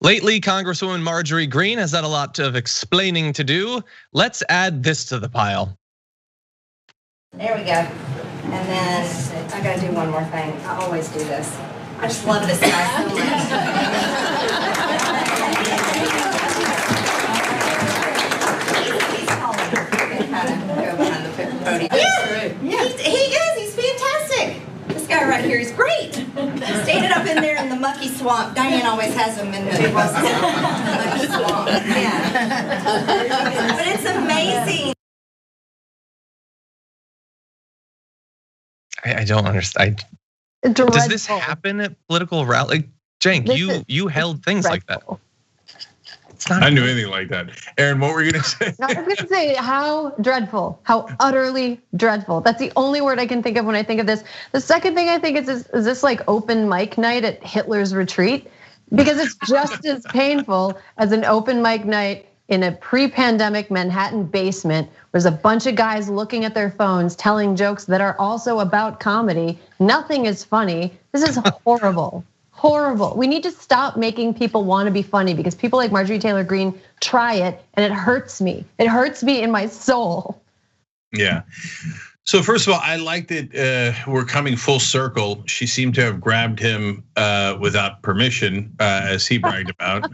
Lately, Congresswoman Marjorie Greene has had a lot of explaining to do. Let's add this to the pile. There we go. And then I gotta do one more thing. I always do this. I just love this guy so much. He's calling. Kind of go behind the podium. Yeah, he is. He's fantastic. This guy right here is great. Standing up in there in the mucky swamp. Diane always has him in the mucky swamp. Yeah. But it's amazing. I don't understand. Does this happen at political rally? Cenk, you held things like that. It's not. I knew anything like that. Erin, what were you gonna say? I was gonna say how dreadful, how utterly dreadful. That's the only word I can think of when I think of this. The second thing I think is this like open mic night at Hitler's retreat? Because it's just as painful as an open mic night in a pre-pandemic Manhattan basement. There's a bunch of guys looking at their phones, telling jokes that are also about comedy. Nothing is funny. This is horrible, horrible. We need to stop making people want to be funny because people like Marjorie Taylor Greene try it and it hurts me. It hurts me in my soul. Yeah. So first of all, I like that we're coming full circle. She seemed to have grabbed him without permission, as he bragged about.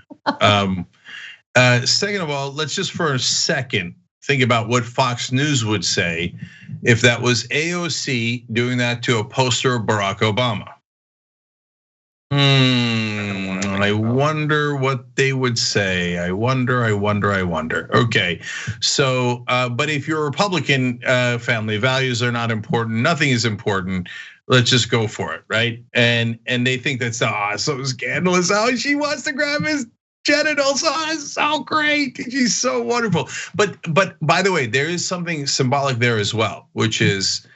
Second of all, let's just for a second think about what Fox News would say if that was AOC doing that to a poster of Barack Obama. I wonder what they would say. I wonder. Okay, so but if you're a Republican, family values are not important. Nothing is important. Let's just go for it, right? And they think that's so scandalous. How she wants to grab his genitals. It's so great. She's so wonderful. But by the way, there is something symbolic there as well, which is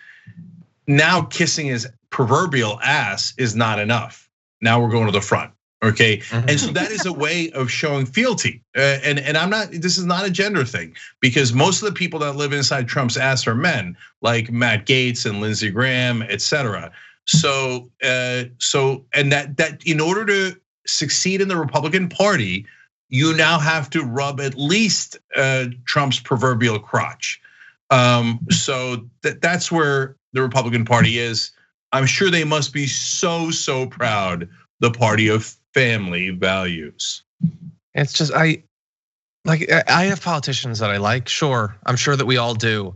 now kissing his proverbial ass is not enough. Now we're going to the front. Okay, and so that is a way of showing fealty. And I'm not. This is not a gender thing because most of the people that live inside Trump's ass are men, like Matt Gaetz and Lindsey Graham, etc. So and that in order to succeed in the Republican Party, you now have to rub at least Trump's proverbial crotch. So that's where the Republican Party is. I'm sure they must be so proud. The party of family values. It's just I have politicians that I like. Sure, I'm sure that we all do,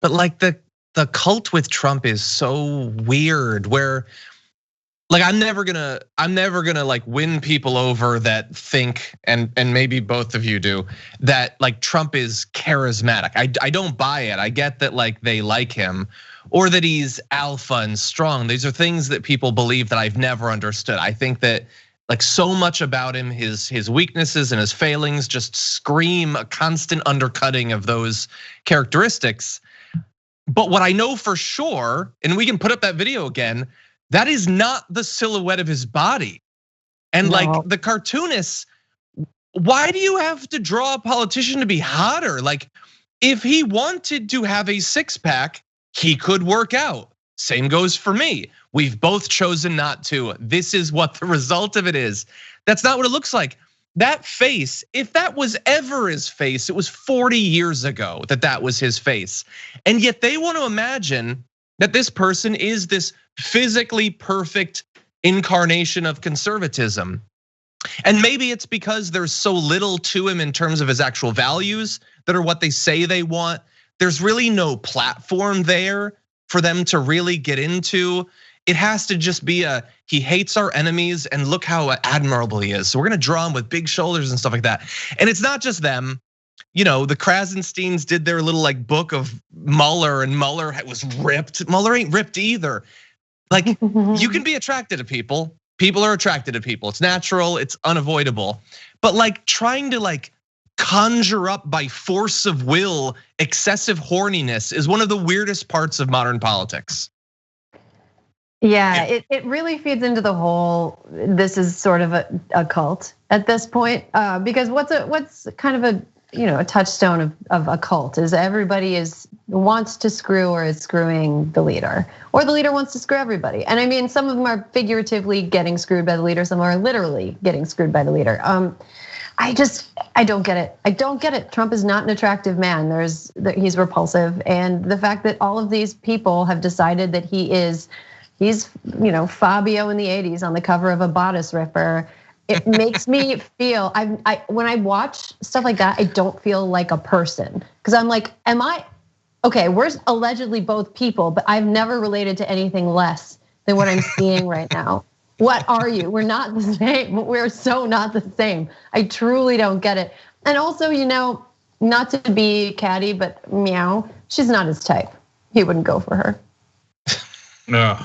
but like the cult with Trump is so weird. Where like I'm never gonna like win people over that think and maybe both of you do that like Trump is charismatic. I don't buy it. I get that like they like him or that he's alpha and strong. These are things that people believe that I've never understood. I think that like so much about him, his weaknesses and his failings just scream a constant undercutting of those characteristics. But what I know for sure, and we can put up that video again, that is not the silhouette of his body. And like the cartoonists, why do you have to draw a politician to be hotter? Like if he wanted to have a six-pack, he could work out. Same goes for me. We've both chosen not to. This is what the result of it is. That's not what it looks like. That face, if that was ever his face, it was 40 years ago that was his face. And yet they want to imagine that this person is this physically perfect incarnation of conservatism. And maybe it's because there's so little to him in terms of his actual values that are what they say they want. There's really no platform there for them to really get into. It has to just be he hates our enemies and look how admirable he is. So we're gonna draw him with big shoulders and stuff like that. And it's not just them. You know, the Krasensteins did their little like book of Mueller, and Mueller was ripped. Mueller ain't ripped either. Like you can be attracted to people. People are attracted to people. It's natural, it's unavoidable. But like trying to like conjure up by force of will excessive horniness is one of the weirdest parts of modern politics. Yeah, it really feeds into the whole, this is sort of a cult at this point. Because what's kind of a touchstone of a cult is everybody is wants to screw or is screwing the leader, or the leader wants to screw everybody. And I mean, some of them are figuratively getting screwed by the leader, some are literally getting screwed by the leader. I don't get it. I don't get it. Trump is not an attractive man. He's repulsive, and the fact that all of these people have decided that he's Fabio in the '80s on the cover of a bodice ripper. It makes me feel when I watch stuff like that, I don't feel like a person, because I'm like, okay, we're allegedly both people, but I've never related to anything less than what I'm seeing right now. What are you? We're not the same. We're so not the same. I truly don't get it. And also, not to be catty, but meow, she's not his type. He wouldn't go for her. No,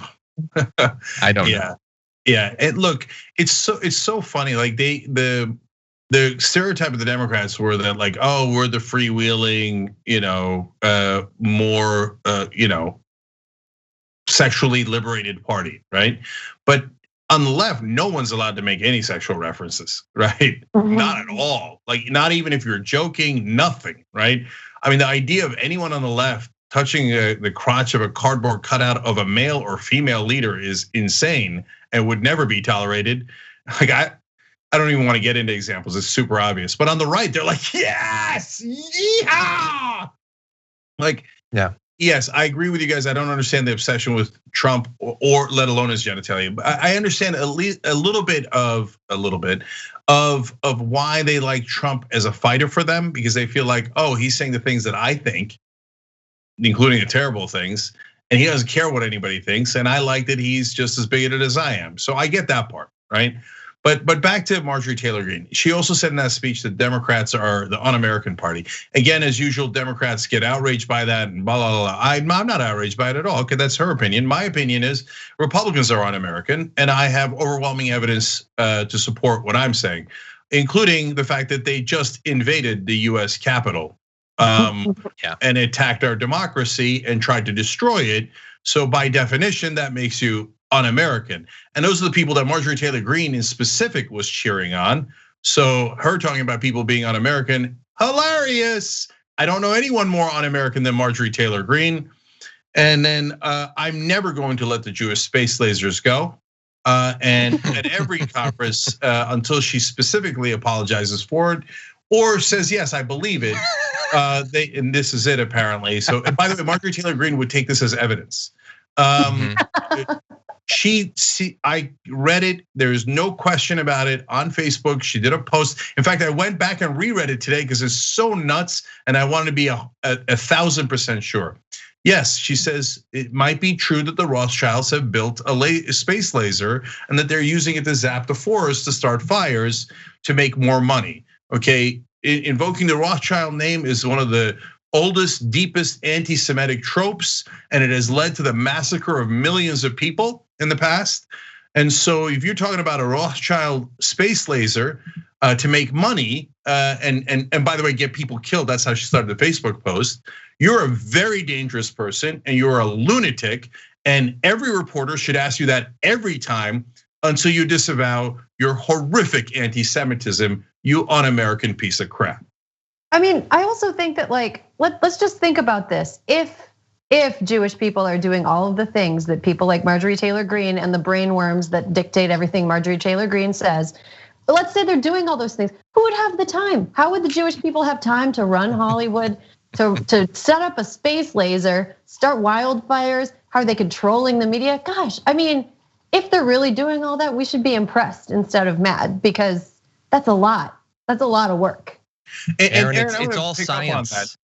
I don't know. Yeah, and look, it's so funny. Like the stereotype of the Democrats were that like, oh, we're the freewheeling, more, sexually liberated party, right? But on the left, no one's allowed to make any sexual references, right? Not at all. Like, not even if you're joking, nothing, right? I mean, the idea of anyone on the left touching the crotch of a cardboard cutout of a male or female leader is insane and would never be tolerated. Like, I don't even want to get into examples, it's super obvious. But on the right, they're like, yes, yeehaw! Like, yeah. Yes, I agree with you guys. I don't understand the obsession with Trump or let alone his genitalia. But I understand at least a little bit of why they like Trump as a fighter for them, because they feel like, oh, he's saying the things that I think, including the terrible things, and he doesn't care what anybody thinks. And I like that he's just as bigoted as I am. So I get that part, right? But back to Marjorie Taylor Greene. She also said in that speech that Democrats are the un-American party. Again, as usual, Democrats get outraged by that and blah, blah, blah. I'm not outraged by it at all, because that's her opinion. My opinion is Republicans are un-American, and I have overwhelming evidence to support what I'm saying, including the fact that they just invaded the US Capitol and attacked our democracy and tried to destroy it. So by definition, that makes you un-American. And those are the people that Marjorie Taylor Greene in specific was cheering on. So her talking about people being un-American, hilarious. I don't know anyone more un-American than Marjorie Taylor Greene. And then I'm never going to let the Jewish space lasers go. And at every conference until she specifically apologizes for it or says, yes, I believe it. And this is it apparently. So, and by the way, Marjorie Taylor Greene would take this as evidence. I read it. There's no question about it on Facebook. She did a post. In fact, I went back and reread it today because it's so nuts, and I wanted to be 1,000% sure. Yes, she says it might be true that the Rothschilds have built a space laser and that they're using it to zap the forest to start fires to make more money. Okay, invoking the Rothschild name is one of the oldest, deepest anti-Semitic tropes, and it has led to the massacre of millions of people in the past. And so if you're talking about a Rothschild space laser to make money, and by the way, get people killed, that's how she started the Facebook post, you're a very dangerous person and you're a lunatic, and every reporter should ask you that every time until you disavow your horrific anti-Semitism, you un-American piece of crap. I mean, I also think that let's just think about this. If Jewish people are doing all of the things that people like Marjorie Taylor Greene and the brainworms that dictate everything Marjorie Taylor Greene says, let's say they're doing all those things, who would have the time? How would the Jewish people have time to run Hollywood, to set up a space laser, start wildfires? How are they controlling the media? Gosh, I mean, if they're really doing all that, we should be impressed instead of mad, because that's a lot. That's a lot of work. Erin, it's all science.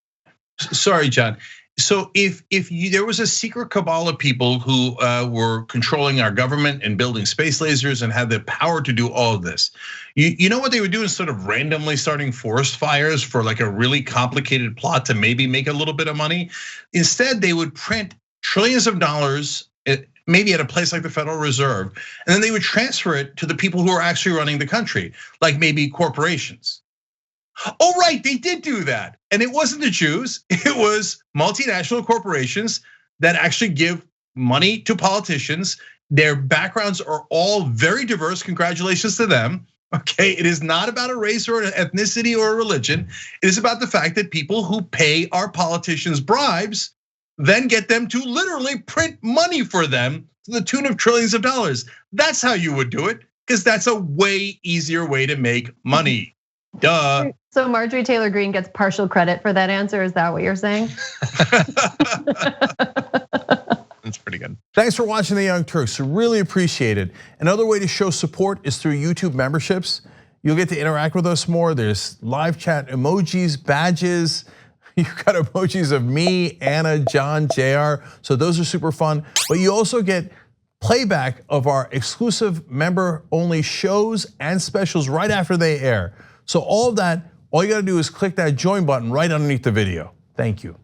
Sorry, John. So if there was a secret cabal of people who were controlling our government and building space lasers and had the power to do all of this, you know what they would do instead of randomly starting forest fires for like a really complicated plot to maybe make a little bit of money? Instead, they would print trillions of dollars, maybe at a place like the Federal Reserve, and then they would transfer it to the people who are actually running the country, like maybe corporations. Oh, right, they did do that. And it wasn't the Jews, it was multinational corporations that actually give money to politicians. Their backgrounds are all very diverse, congratulations to them, Okay, it is not about a race or an ethnicity or a religion. It is about the fact that people who pay our politicians bribes then get them to literally print money for them to the tune of trillions of dollars. That's how you would do it, because that's a way easier way to make money. Duh. So Marjorie Taylor Greene gets partial credit for that answer. Is that what you're saying? That's pretty good. Thanks for watching The Young Turks. Really appreciate it. Another way to show support is through YouTube memberships. You'll get to interact with us more. There's live chat emojis, badges. You've got emojis of me, Anna, John, JR. So those are super fun. But you also get playback of our exclusive member-only shows and specials right after they air. So all of that, all you gotta do is click that join button right underneath the video. Thank you.